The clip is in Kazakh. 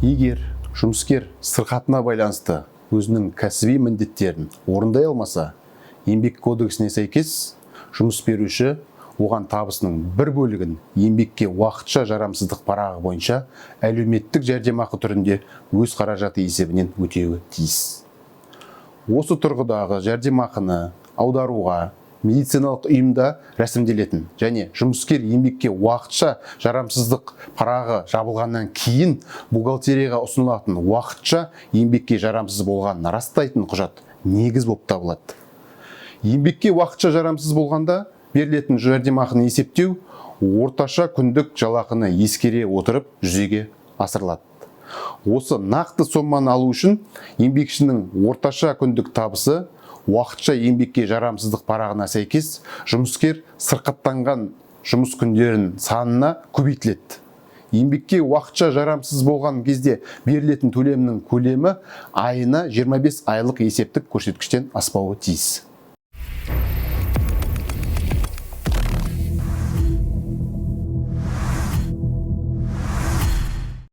Егер жұмыскер сырқатына байланысты өзінің кәсіби міндеттерін орындай алмаса, еңбек кодексіне сәйкес жұмыс беруші оған табысының бір бөлігін еңбекке уақытша жарамсыздық парағы бойынша әлеуметтік жәрдемақы түрінде өз қаражаты есебінен өтеуі тиіс. Осы тұрғыдағы жәрдемақыны аударуға медициналық ұйымда рәсімделетін және жұмыскер еңбекке уақытша жарамсыздық парағы жабылғаннан кейін бухгалтерияға ұсынылатын уақытша еңбекке жарамсыз болғанын растайтын құжат негіз болып табылады. Еңбекке уақытша жарамсыз болғанда берілетін жәрдемақыны есептеу орташа күндік жалақыны ескере отырып жүзеге асырылады. Осы нақты соманы алу үшін еңбекшінің орташа күндік табысы уақытша еңбекке жарамсыздық парағына сәйкес жұмыскер сырқаттанған жұмыс күндерінің санына көбейтіледі. Еңбекке уақытша жарамсыз болған кезде берілетін төлемнің көлемі айына 25 айлық есептік көрсеткіштен аспауы тиіс.